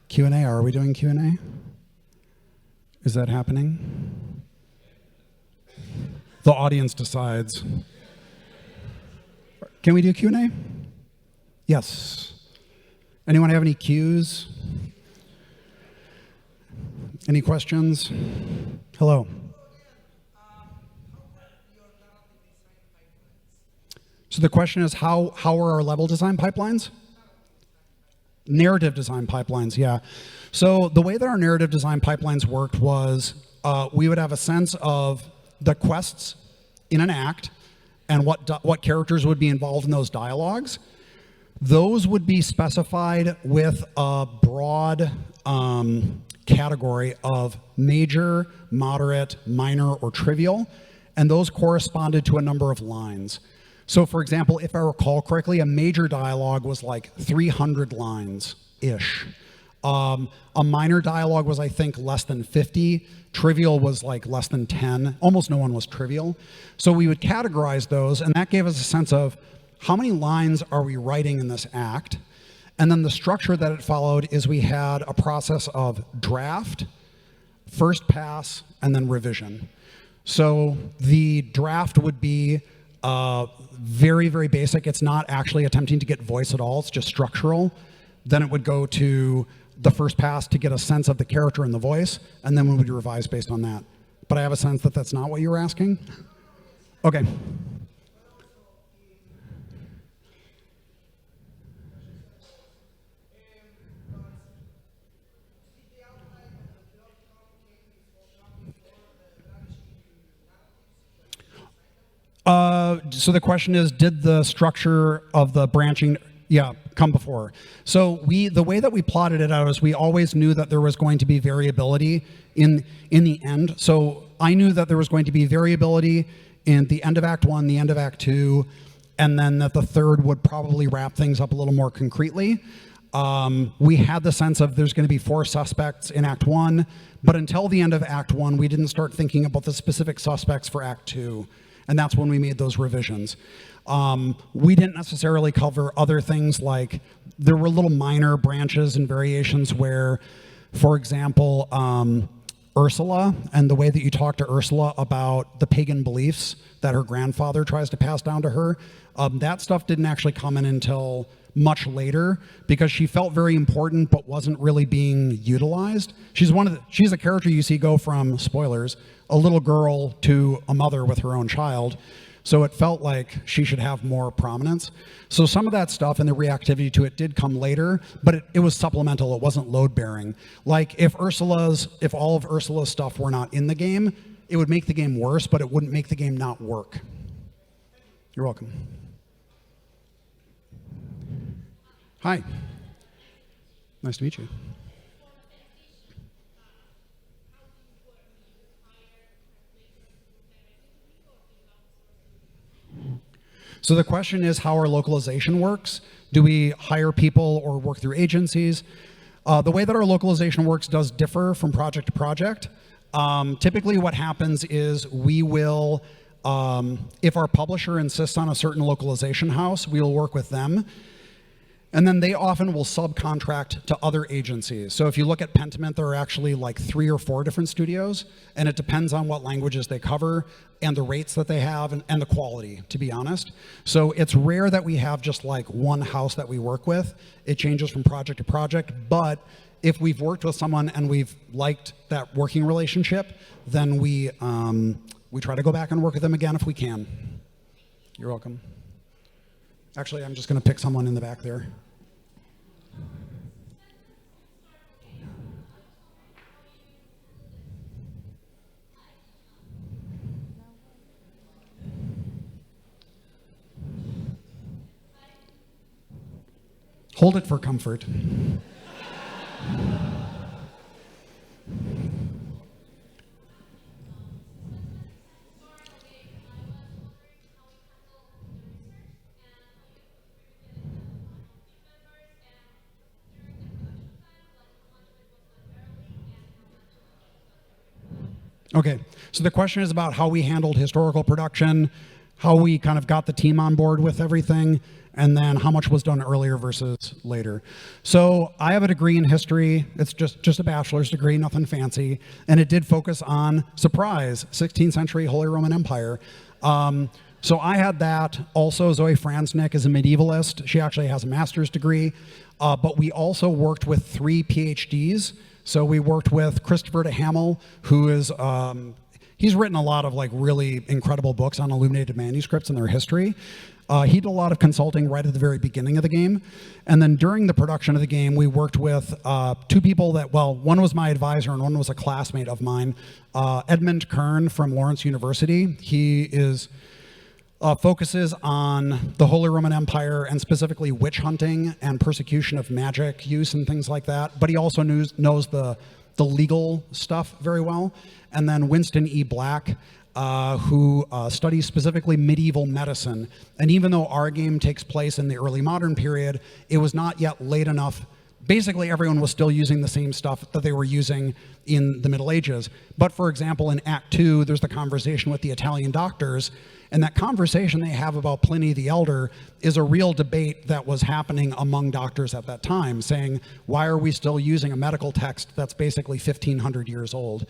Q&A. Are we doing Q&A? Is that happening? The audience decides. Can we do Q&A? Yes. Anyone have any Qs? Any questions? Hello. So the question is, how are our level design pipelines? Narrative design pipelines, yeah. So the way that our narrative design pipelines worked was we would have a sense of the quests in an act and what characters would be involved in those dialogues. Those would be specified with a broad category of major, moderate, minor, or trivial, and those corresponded to a number of lines. So for example, if I recall correctly, a major dialogue was like 300 lines-ish. A minor dialogue was, I think, less than 50. Trivial was like less than 10. Almost no one was trivial. So we would categorize those, and that gave us a sense of how many lines are we writing in this act. And then the structure that it followed is we had a process of draft, first pass, and then revision. So the draft would be very, very basic. It's not actually attempting to get voice at all. It's just structural. Then it would go to the first pass to get a sense of the character and the voice, and then we would revise based on that. But I have a sense that that's not what you were asking. Okay. So the question is, did the structure of the branching, come before? So the way that we plotted it out is we always knew that there was going to be variability in the end. So I knew that there was going to be variability in the end of Act 1, the end of Act 2, and then that the third would probably wrap things up a little more concretely. We had the sense of there's going to be 4 suspects in Act 1, but until the end of Act 1, we didn't start thinking about the specific suspects for Act 2. And that's when we made those revisions. We didn't necessarily cover other things, like there were little minor branches and variations where, for example, Ursula and the way that you talk to Ursula about the pagan beliefs that her grandfather tries to pass down to her, that stuff didn't actually come in until much later because she felt very important but wasn't really being utilized. She's a character you see go from, spoilers, a little girl to a mother with her own child. So it felt like she should have more prominence. So some of that stuff and the reactivity to it did come later, but it was supplemental. It wasn't load-bearing. Like if all of Ursula's stuff were not in the game, it would make the game worse, but it wouldn't make the game not work. You're welcome. Hi. Nice to meet you. So the question is how our localization works. Do we hire people or work through agencies? The way that our localization works does differ from project to project. Typically what happens is we will, if our publisher insists on a certain localization house, we will work with them. And then they often will subcontract to other agencies. So if you look at Pentiment, there are actually like 3 or 4 different studios, and it depends on what languages they cover and the rates that they have and the quality, to be honest. So it's rare that we have just like one house that we work with. It changes from project to project, but if we've worked with someone and we've liked that working relationship, then we try to go back and work with them again if we can. You're welcome. Actually, I'm just going to pick someone in the back there. Hold it for comfort. Okay, so the question is about how we handled historical production, how we kind of got the team on board with everything, and then how much was done earlier versus later. So I have a degree in history. It's just a bachelor's degree, nothing fancy, and it did focus on, surprise, 16th century Holy Roman Empire. So I had that. Also, Zoe Franznick is a medievalist. She actually has a master's degree, but we also worked with 3 PhDs. So we worked with Christopher de Hamel, who is, he's written a lot of like really incredible books on illuminated manuscripts and their history. He did a lot of consulting right at the very beginning of the game. And then during the production of the game, we worked with two people that, well, one was my advisor and one was a classmate of mine, Edmund Kern from Lawrence University. He focuses on the Holy Roman Empire and specifically witch hunting and persecution of magic use and things like that. But he also knows the legal stuff very well. And then Winston E. Black, who studies specifically medieval medicine. And even though our game takes place in the early modern period, it was not yet late enough. Basically, everyone was still using the same stuff that they were using in the Middle Ages. But for example, in Act 2, there's the conversation with the Italian doctors, and that conversation they have about Pliny the Elder is a real debate that was happening among doctors at that time, saying, why are we still using a medical text that's basically 1,500 years old?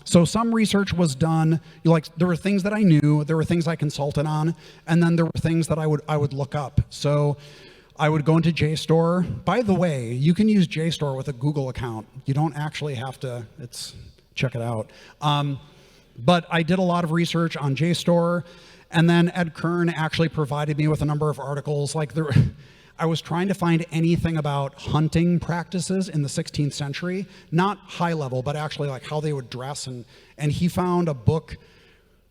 So some research was done. Like, there were things that I knew, there were things I consulted on, and then there were things that I would look up. So I would go into JSTOR. By the way, you can use JSTOR with a Google account. You don't actually have to, check it out. But I did a lot of research on JSTOR, and then Ed Kern actually provided me with a number of articles. I was trying to find anything about hunting practices in the 16th century, not high level, but actually like how they would dress. And he found a book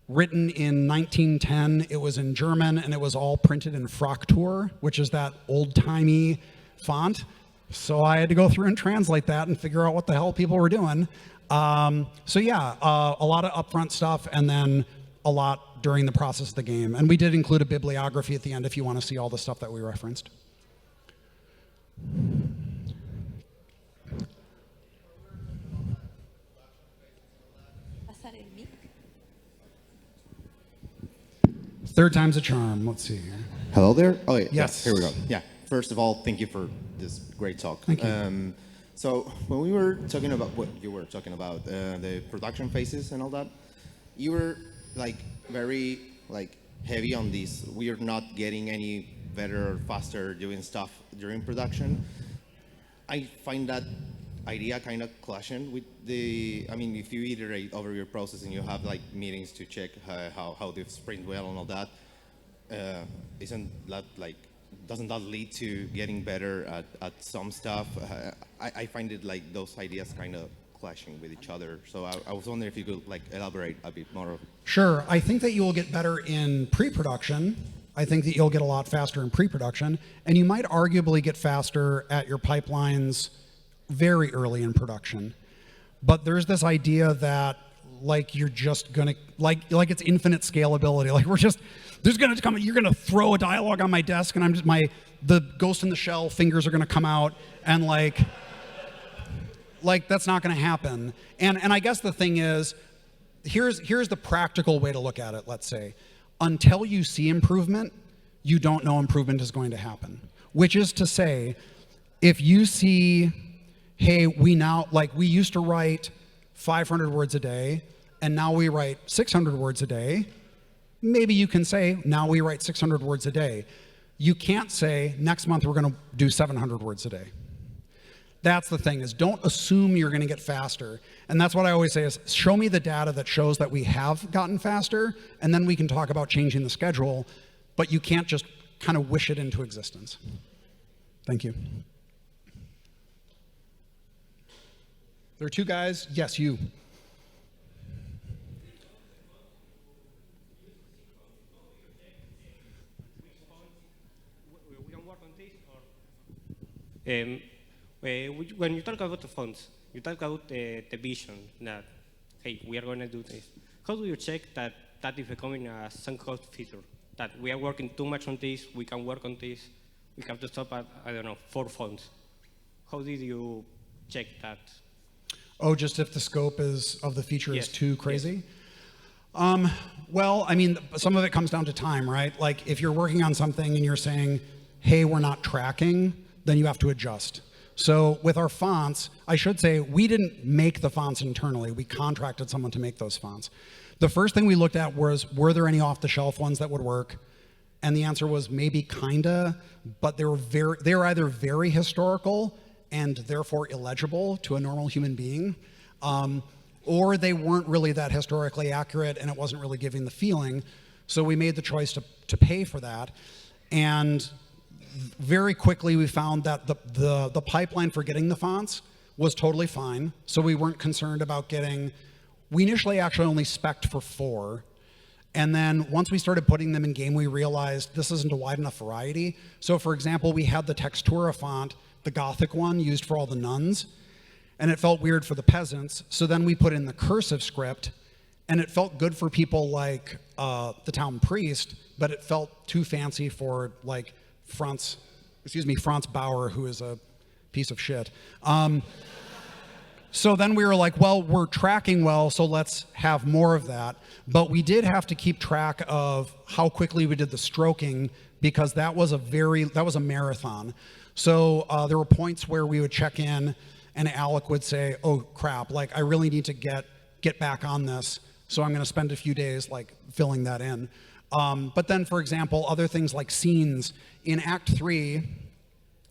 written in 1910. It was in German, and it was all printed in Fraktur, which is that old-timey font. So I had to go through and translate that and figure out what the hell people were doing. So yeah, a lot of upfront stuff, and then a lot during the process of the game. And we did include a bibliography at the end if you want to see all the stuff that we referenced. Third time's a charm. Let's see here. Hello there. Oh, yeah. Yes. Here we go. Yeah. First of all, thank you for this great talk. Thank you. So when we were talking about what you were talking about, the production phases and all that, you were like very like heavy on this. We are not getting any better or faster doing stuff during production. I find that idea kind of clashing with if you iterate over your process and you have like meetings to check how the sprint went and all that, isn't that like, doesn't that lead to getting better at some stuff? I find it like those ideas kind of clashing with each other. So I was wondering if you could like elaborate a bit more. Sure. I think that you will get better in pre-production. I think that you'll get a lot faster in pre-production, and you might arguably get faster at your pipelines very early in production. But there's this idea that like you're just gonna like it's infinite scalability. Like you're gonna throw a dialogue on my desk, and the Ghost in the Shell fingers are gonna come out, and like that's not gonna happen. And I guess the thing is, here's the practical way to look at it. Let's say, until you see improvement, you don't know improvement is going to happen. Which is to say, if you see, hey, we used to write 500 words a day, and now we write 600 words a day, maybe you can say, now we write 600 words a day. You can't say, next month we're going to do 700 words a day. That's the thing, is don't assume you're going to get faster. And that's what I always say is, show me the data that shows that we have gotten faster, and then we can talk about changing the schedule, but you can't just kind of wish it into existence. Thank you. There are two guys. Yes, you. We can work on this, or when you talk about the fonts, you talk about the vision that, hey, we are going to do this. How do you check that that is becoming a sunk cost feature? That we are working too much on this, we can work on this, we have to stop at, 4 fonts. How did you check that? Oh, just if the scope of the feature is too crazy? Yes. Well, I mean, some of it comes down to time, right? Like, if you're working on something and you're saying, hey, we're not tracking, then you have to adjust. So with our fonts, I should say, we didn't make the fonts internally. We contracted someone to make those fonts. The first thing we looked at was, were there any off-the-shelf ones that would work? And the answer was maybe kinda, but they were either very historical and therefore illegible to a normal human being, or they weren't really that historically accurate and it wasn't really giving the feeling. So we made the choice to pay for that. And very quickly we found that the pipeline for getting the fonts was totally fine. So we weren't concerned about getting, we initially actually only spec'd for 4. And then once we started putting them in game, we realized this isn't a wide enough variety. So for example, we had the Textura font, the Gothic one used for all the nuns, and it felt weird for the peasants. So then we put in the cursive script, and it felt good for people like the town priest, but it felt too fancy for like Franz Bauer, who is a piece of shit. So then we were like, well, we're tracking well, so let's have more of that. But we did have to keep track of how quickly we did the stroking, because that was a marathon. So there were points where we would check in and Alec would say, oh crap, like I really need to get back on this. So I'm gonna spend a few days like filling that in. But then, for example, other things like scenes. In Act 3,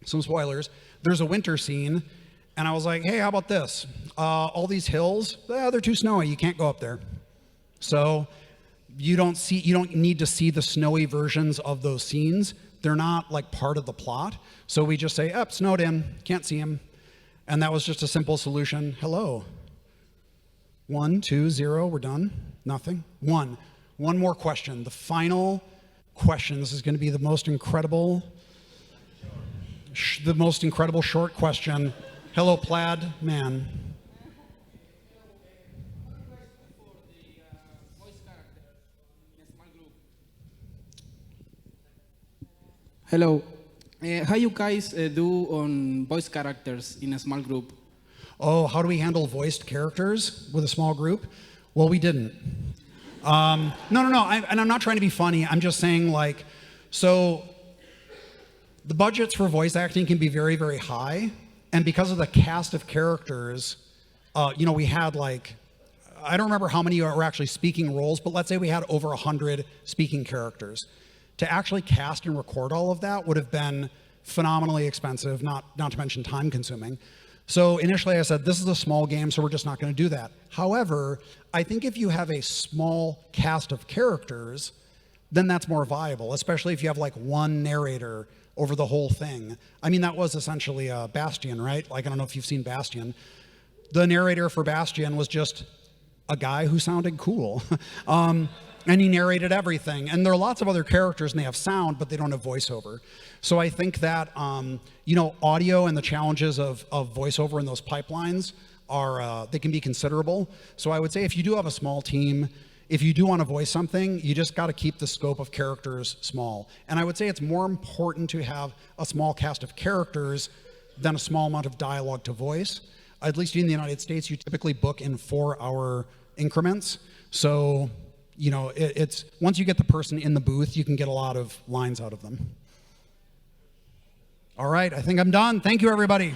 some spoilers, there's a winter scene, and I was like, hey, how about this? All these hills, they're too snowy, you can't go up there. So you don't need to see the snowy versions of those scenes. They're not like part of the plot. So we just say, snowed in, can't see them. And that was just a simple solution. Hello. 1, 2, 0, we're done. Nothing. One more question. The final question. This is going to be the most incredible short question. Hello, plaid man. Hello. How you guys do on voice characters in a small group? Oh, how do we handle voiced characters with a small group? Well, we didn't. No. And I'm not trying to be funny. I'm just saying, like, so the budgets for voice acting can be very, very high. And because of the cast of characters, we had like, I don't remember how many were actually speaking roles, but let's say we had over 100 speaking characters. To actually cast and record all of that would have been phenomenally expensive, not to mention time consuming. So initially I said, this is a small game, so we're just not going to do that. However, I think if you have a small cast of characters, then that's more viable, especially if you have like one narrator over the whole thing. I mean, that was essentially Bastion, right? Like, I don't know if you've seen Bastion. The narrator for Bastion was just a guy who sounded cool. And he narrated everything. And there are lots of other characters, and they have sound, but they don't have voiceover. So I think that, audio and the challenges of voiceover in those pipelines they can be considerable. So I would say if you do have a small team, if you do want to voice something, you just got to keep the scope of characters small. And I would say it's more important to have a small cast of characters than a small amount of dialogue to voice. At least in the United States, you typically book in 4-hour increments. So, it's once you get the person in the booth, you can get a lot of lines out of them. All right, I think I'm done. Thank you, everybody.